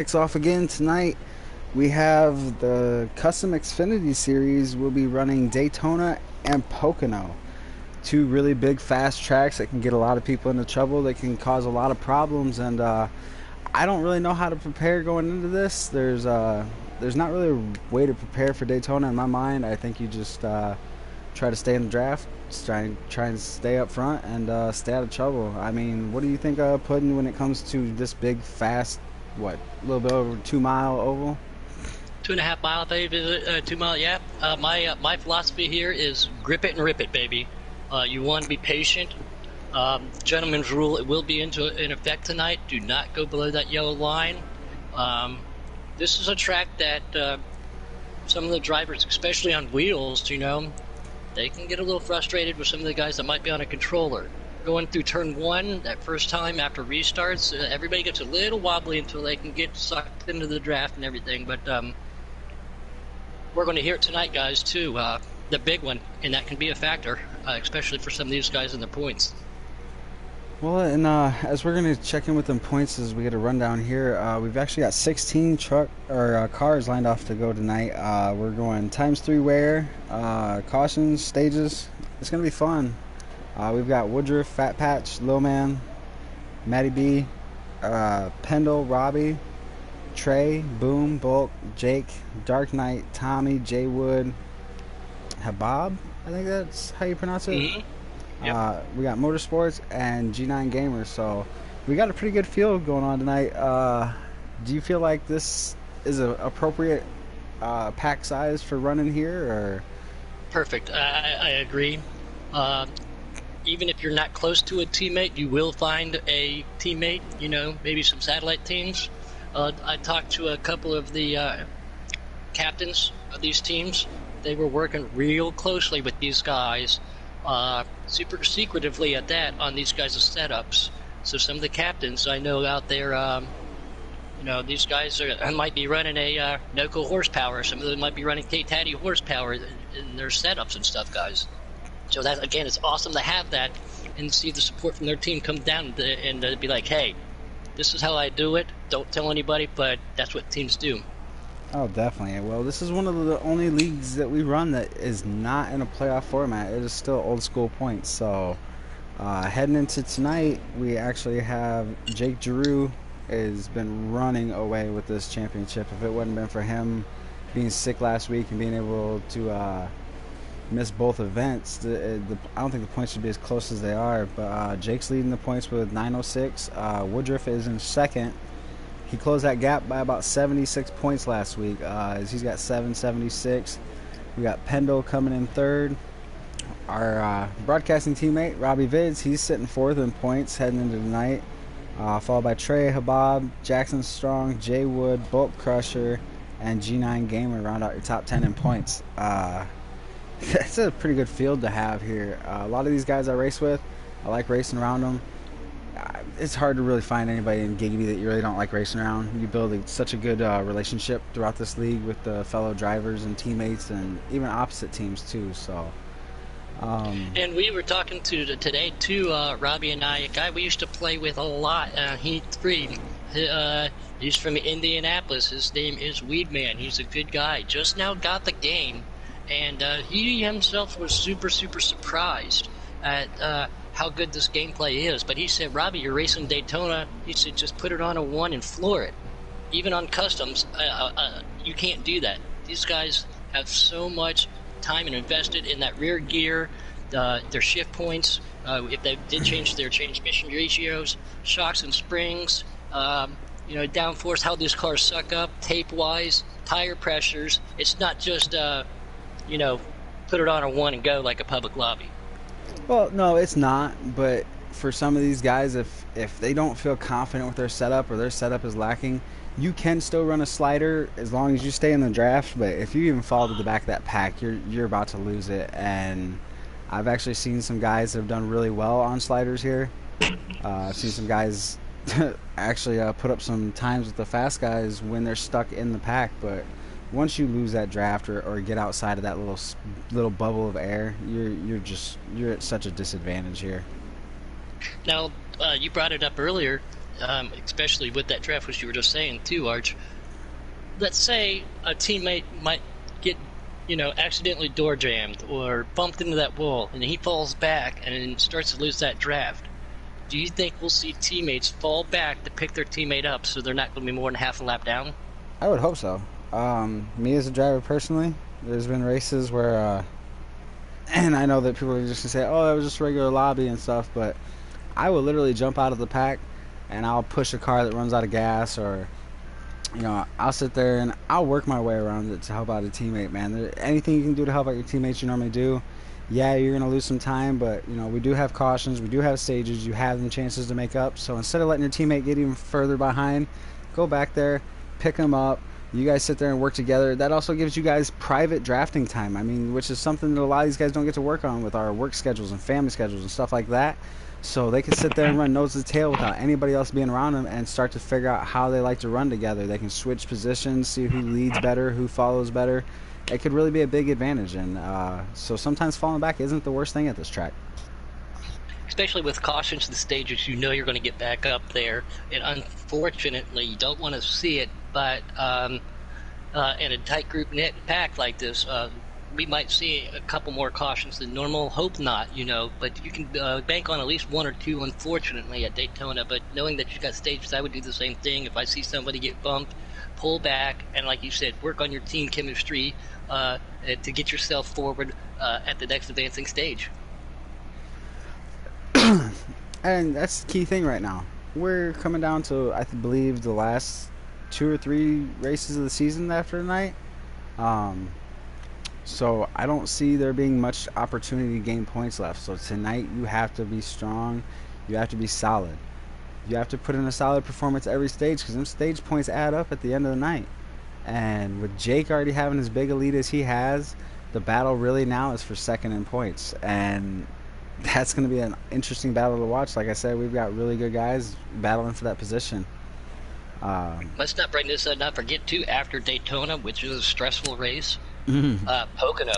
Kicks off again tonight. We have the Custom Xfinity Series. We'll be running Daytona and Pocono, two really big, fast tracks that can get a lot of people into trouble. They can cause a lot of problems, and I don't really know how to prepare going into this. There's not really a way to prepare for Daytona in my mind. I think you just try to stay in the draft, just try and stay up front, and stay out of trouble. I mean, what do you think of Puddin when it comes to this big, fast, what, a little bit over 2 mile oval? 2.5 mile, baby. 2 mile, yeah. My philosophy here is grip it and rip it, baby. You want to be patient. Gentleman's rule, it will be in effect tonight. Do not go below that yellow line. This is a track that some of the drivers, especially on wheels, they can get a little frustrated with some of the guys that might be on a controller. Going through turn one, that first time after restarts, everybody gets a little wobbly until they can get sucked into the draft and everything. But we're going to hear it tonight, guys, too. The big one, and that can be a factor, especially for some of these guys in the points. Well, and as we're going to check in with them points as we get a rundown here, we've actually got 16 cars lined off to go tonight. We're going times 3 wear, cautions, stages. It's going to be fun. We've got Woodruff, Fat Patch, Lil Man, Matty B, Pendle, Robbie, Trey, Boom, Bulk, Jake, Dark Knight, Tommy, Jay Wood, Habab, I think that's how you pronounce it. Mm-hmm. Yep. We got Motorsports and G9 Gamers, so we got a pretty good field going on tonight. Do you feel like this is an appropriate pack size for running here, or? Perfect. I agree. Even if you're not close to a teammate, you will find a teammate, maybe some satellite teams. I talked to a couple of the captains of these teams. They were working real closely with these guys, super secretively at that, on these guys' setups. So some of the captains I know out there, these guys might be running a Noco horsepower. Some of them might be running K-Taddy horsepower in their setups and stuff, guys. So that, again, it's awesome to have that and see the support from their team come down and be like, hey, this is how I do it. Don't tell anybody, but that's what teams do. Oh, definitely. Well, this is one of the only leagues that we run that is not in a playoff format. It is still old school points. So heading into tonight, we actually have Jake Giroux has been running away with this championship. If it wouldn't been for him being sick last week and being able to miss both events, I don't think the points should be as close as they are. But Jake's leading the points with 906. Woodruff is in second. He closed that gap by about 76 points last week. He's got 776. We got Pendle coming in third. Our broadcasting teammate, Robbie Vids, he's sitting fourth in points heading into tonight. Followed by Trey, Habab, Jackson Strong, Jay Wood, Bulk Crusher, and G9 Gamer round out your top 10 in points. That's a pretty good field to have here. A lot of these guys I race with, I like racing around them. It's hard to really find anybody in Giggity that you really don't like racing around. You build such a good relationship throughout this league with the fellow drivers and teammates, and even opposite teams too. So, and we were talking to today too, Robbie and I, a guy we used to play with a lot, Heat 3. He's from Indianapolis. His name is Weedman. He's a good guy. Just now got the game, and he himself was super surprised at how good this gameplay is. But he said, Robbie, you're racing Daytona. He said, just put it on a 1 and floor it. Even on customs, you can't do that. These guys have so much time and invested in that rear gear, their shift points, if they did change their transmission ratios, shocks and springs, downforce, how these cars suck up, tape-wise, tire pressures. It's not just, put it on a 1 and go like a public lobby. well, no, it's not. But for some of these guys, if they don't feel confident with their setup or their setup is lacking, you can still run a slider as long as you stay in the draft. But if you even fall to the back of that pack, you're about to lose it. And I've actually seen some guys that have done really well on sliders here. I've seen some guys actually put up some times with the fast guys when they're stuck in the pack. But once you lose that draft or get outside of that little bubble of air, you're at such a disadvantage here. Now, you brought it up earlier. especially with that draft, which you were just saying too, Arch. Let's say a teammate might get, accidentally door jammed or bumped into that wall, and he falls back and then starts to lose that draft. Do you think we'll see teammates fall back to pick their teammate up so they're not going to be more than half a lap down? I would hope so. Me as a driver personally, there's been races where, and I know that people are just going to say, oh, that was just regular lobby and stuff, but I will literally jump out of the pack and I'll push a car that runs out of gas, or I'll sit there and I'll work my way around it to help out a teammate, man. Anything you can do to help out your teammates, you normally do. Yeah, you're going to lose some time, but, we do have cautions. We do have stages. You have the chances to make up. So instead of letting your teammate get even further behind, go back there, pick them up. You guys sit there and work together. That also gives you guys private drafting time. I mean, which is something that a lot of these guys don't get to work on with our work schedules and family schedules and stuff like that. So they can sit there and run nose to tail without anybody else being around them and start to figure out how they like to run together. They can switch positions, see who leads better, who follows better. It could really be a big advantage, and so sometimes falling back isn't the worst thing at this track. Especially with cautions and stages, you're going to get back up there, and unfortunately, you don't want to see it, but in a tight group net pack like this, we might see a couple more cautions than normal. Hope not, but you can bank on at least one or two, unfortunately, at Daytona. But knowing that you've got stages, I would do the same thing. If I see somebody get bumped, pull back, and like you said, work on your team chemistry to get yourself forward at the next advancing stage. And that's the key thing right now. We're coming down to, I believe, the last 2 or 3 races of the season after tonight. So I don't see there being much opportunity to gain points left. So tonight you have to be strong. You have to be solid. You have to put in a solid performance every stage, because them stage points add up at the end of the night. And with Jake already having as big a lead as he has, the battle really now is for second in points. And that's going to be an interesting battle to watch. Like I said, we've got really good guys battling for that position. Let's not bring this up, not forget, too, after Daytona, which is a stressful race, Pocono.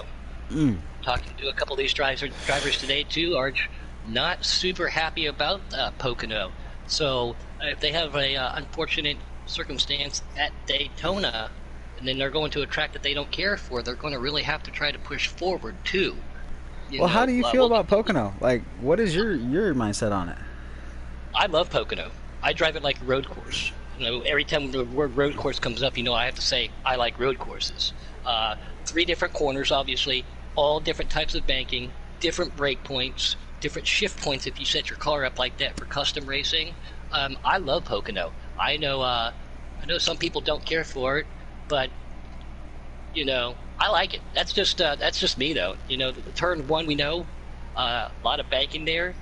Talking to a couple of these drivers today, too, are not super happy about Pocono. So if they have a unfortunate circumstance at Daytona, and then they're going to a track that they don't care for, they're going to really have to try to push forward, too. How do you feel about Pocono? Like, what is your mindset on it? I love Pocono. I drive it like a road course. Every time the word road course comes up, I have to say I like road courses. 3 different corners, obviously, all different types of banking, different brake points, different shift points if you set your car up like that for custom racing. I love Pocono. I know some people don't care for it, but I like it. That's just me, though. The turn 1, we know a lot of banking there,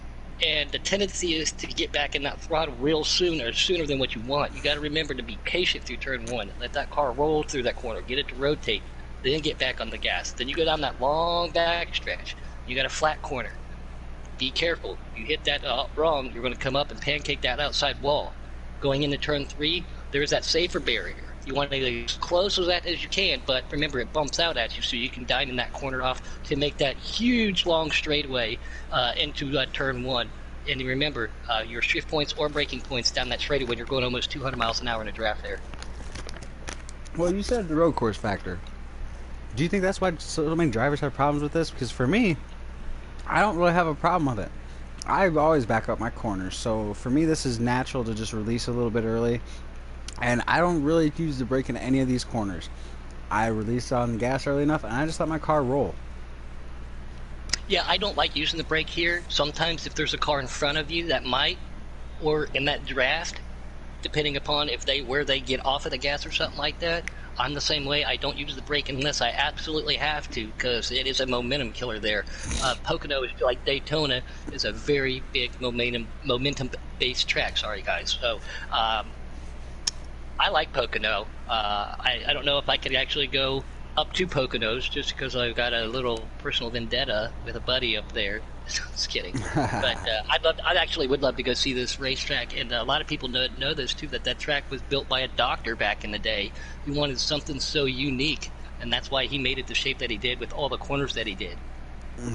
and the tendency is to get back in that throttle real sooner than what you want. You got to remember to be patient through turn 1. Let that car roll through that corner, get it to rotate, then get back on the gas. Then you go down that long back stretch. You got a flat corner. Be careful. You hit that wrong, you're going to come up and pancake that outside wall. Going into turn 3, there's that safer barrier. You want to get as close as that as you can, but remember, it bumps out at you, so you can dine in that corner off to make that huge long straightaway into turn 1. And remember, your shift points or braking points down that straightaway when you're going almost 200 miles an hour in a draft there. Well, you said the road course factor. Do you think that's why so many drivers have problems with this? Because for me, I don't really have a problem with it. I always back up my corners, so for me this is natural to just release a little bit early. And I don't really use the brake in any of these corners. I release on the gas early enough, and I just let my car roll. Yeah, I don't like using the brake here. Sometimes if there's a car in front of you that might, or in that draft, depending upon where they get off of the gas or something like that, I'm the same way. I don't use the brake unless I absolutely have to, because it is a momentum killer there. Pocono, is like Daytona, is a very big momentum-based track. Sorry, guys. So, I like Pocono. I don't know if I could actually go up to Poconos just because I've got a little personal vendetta with a buddy up there. Just kidding. But I actually would love to go see this racetrack, and a lot of people know this too, that track was built by a doctor back in the day who wanted something so unique, and that's why he made it the shape that he did with all the corners that he did.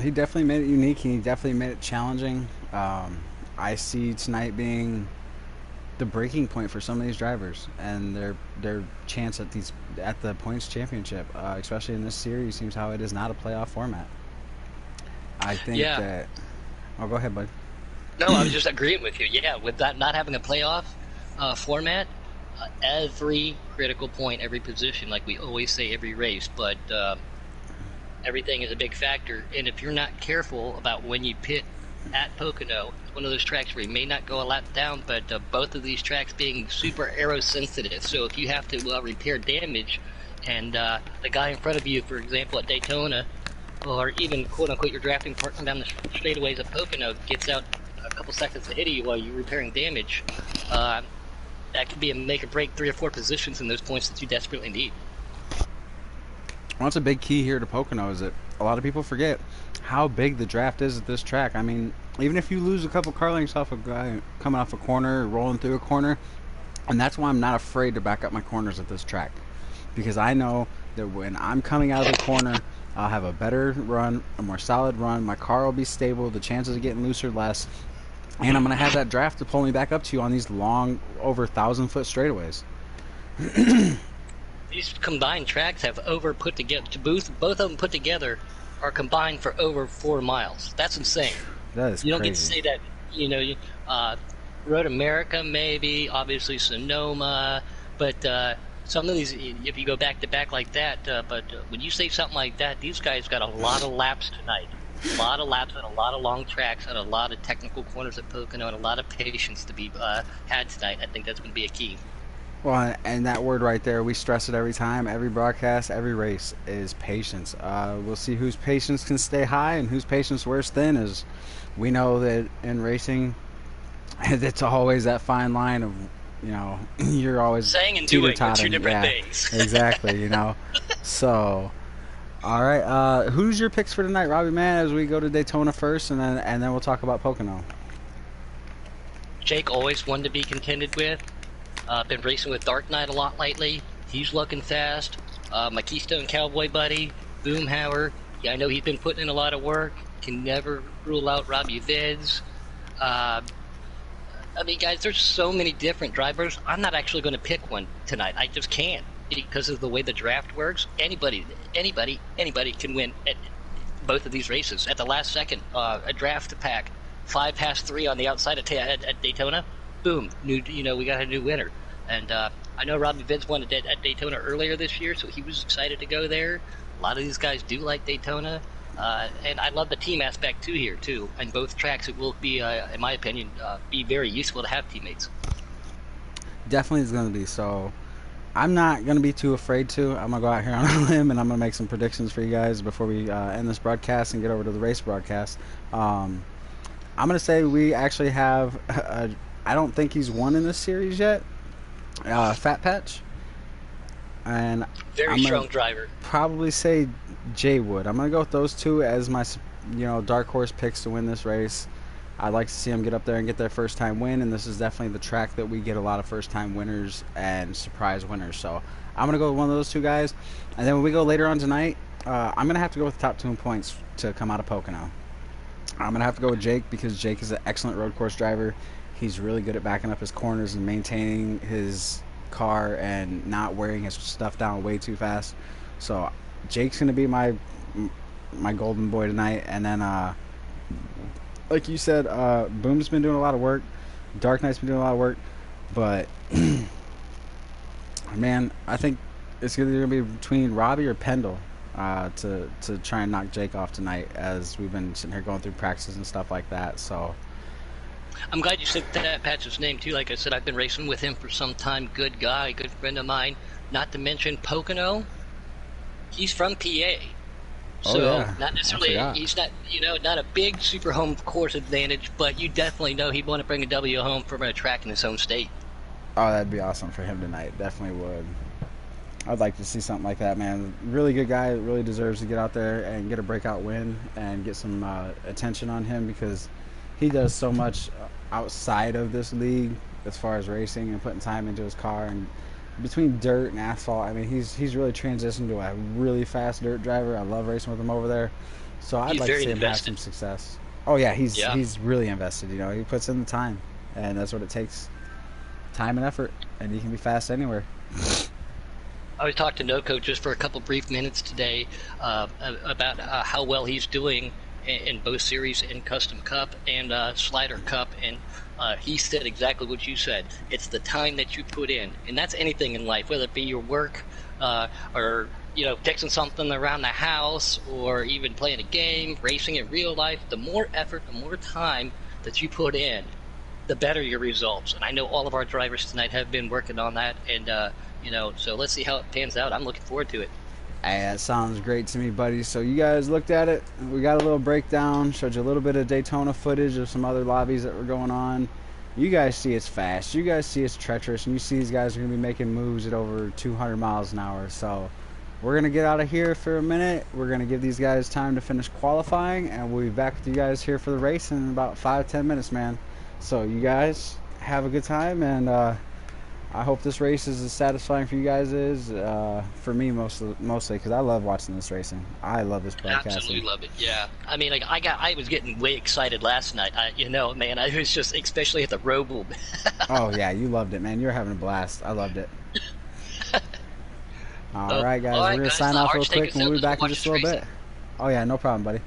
He definitely made it unique, and he definitely made it challenging. I see tonight being the breaking point for some of these drivers and their chance at the points championship, especially in this series. Seems how it is not a playoff format. I think Yeah. that. Oh, go ahead, bud. No, I was just agreeing with you. Yeah, with that not having a playoff format, every critical point, every position, like we always say, every race, but everything is a big factor. And if you're not careful about when you pit at Pocono, it's one of those tracks where you may not go a lap down, but both of these tracks being super aero sensitive. So if you have to repair damage, and the guy in front of you, for example, at Daytona, or even quote unquote your drafting partner down the straightaways at Pocono gets out a couple seconds ahead of you while you're repairing damage, that could be a make or break 3 or 4 positions in those points that you desperately need. Well, that's a big key here to Pocono, is that a lot of people forget how big the draft is at this track. I mean, even if you lose a couple car lengths off a guy coming off a corner, rolling through a corner, and that's why I'm not afraid to back up my corners at this track, because I know that when I'm coming out of the corner, I'll have a better run, a more solid run. My car will be stable. The chances of getting looser less, and I'm going to have that draft to pull me back up to you on these long, over 1,000-foot straightaways. These combined tracks have put together, both of them put together are combined for over 4 miles. That's insane. That is You don't crazy. get to say that, Road America maybe, obviously Sonoma, but some of these, if you go back to back like that, but when you say something like that, these guys got a lot of laps tonight. A lot of laps and a lot of long tracks and a lot of technical corners at Pocono and a lot of patience to be had tonight. I think that's going to be a key. Well, and that word right there, we stress it every time, every broadcast, every race, is patience. We'll see whose patience can stay high and whose patience wears thin. As we know that in racing, it's always that fine line of, you're always saying and doing are 2 different yeah, things. Exactly, So, all right, who's your picks for tonight, Robbie, man, as we go to Daytona first, and then we'll talk about Pocono. Jake, always one to be contended with. Been racing with Dark Knight a lot lately. He's looking fast. My Keystone Cowboy buddy, Boomhauer. Yeah, I know he's been putting in a lot of work. Can never rule out Robbie Vids. I mean, guys, there's so many different drivers. I'm not actually going to pick one tonight. I just can't because of the way the draft works. Anybody can win at both of these races. At the last second, a draft pack, 5 past 3 on the outside at Daytona. Boom, we got a new winner. And I know Robbie Vids won at Daytona earlier this year, so he was excited to go there. A lot of these guys do like Daytona. And I love the team aspect here too. On both tracks, it will be, in my opinion, be very useful to have teammates. Definitely is going to be. So I'm not going to be too afraid to. I'm going to go out here on a limb and I'm going to make some predictions for you guys before we end this broadcast and get over to the race broadcast. I'm going to say we actually have I don't think he's won in this series yet. Fat Patch. And very strong driver. Probably say Jay Wood. I'm going to go with those two as my dark horse picks to win this race. I'd like to see them get up there and get their first time win, and this is definitely the track that we get a lot of first time winners and surprise winners. So I'm going to go with one of those two guys. And then when we go later on tonight, I'm going to have to go with the top 2 points to come out of Pocono. I'm going to have to go with Jake because Jake is an excellent road course driver. He's really good at backing up his corners and maintaining his car and not wearing his stuff down way too fast. So Jake's going to be my golden boy tonight. And then, like you said, Boom's been doing a lot of work. Dark Knight's been doing a lot of work. But, man, I think it's either going to be between Robbie or Pendle to try and knock Jake off tonight, as we've been sitting here going through practices and stuff like that. So I'm glad you said that Patch's name too. Like I said, I've been racing with him for some time. Good guy, good friend of mine. Not to mention Pocono. He's from PA. So not necessarily, he's not, not a big super home course advantage, but you definitely know he'd want to bring a W home from a track in his home state. Oh, that'd be awesome for him tonight. Definitely would. I'd like to see something like that, man. Really good guy. Really deserves to get out there and get a breakout win and get some attention on him, because he does so much outside of this league as far as racing and putting time into his car. And between dirt and asphalt, I mean, he's really transitioned to a really fast dirt driver. I love racing with him over there. So I'd like to see him have some success. Oh, yeah, he's really invested. He puts in the time, and that's what it takes. time and effort, and you can be fast anywhere. I talked to Noko just for a couple brief minutes today about how well he's doing in both series in Custom Cup and Slider Cup, and he said exactly what you said. It's the time that you put in, and that's anything in life, whether it be your work or fixing something around the house, or even playing a game, racing in real life. The more effort, the more time that you put in, the better your results. And I know all of our drivers tonight have been working on that, and so let's see how it pans out. I'm looking forward to it. Hey, that sounds great to me, buddy. So you guys looked at it. We got a little breakdown, showed you a little bit of Daytona footage of some other lobbies that were going on. You guys see it's fast. You guys see it's treacherous, and you see these guys are going to be making moves at over 200 miles an hour. So we're going to get out of here for a minute. We're going to give these guys time to finish qualifying, and we'll be back with you guys here for the race in about 5-10 minutes, man. So you guys have a good time, and I hope this race is as satisfying for you guys as for me mostly because I love watching this racing. I love this broadcasting. Absolutely love it. Yeah, I mean, I was getting way excited last night. Man, I was just, especially at the Roval. Oh yeah, you loved it, man. You're having a blast. I loved it. All right, guys. We're gonna sign off real quick, and we'll be back in just a little bit. Oh yeah, no problem, buddy.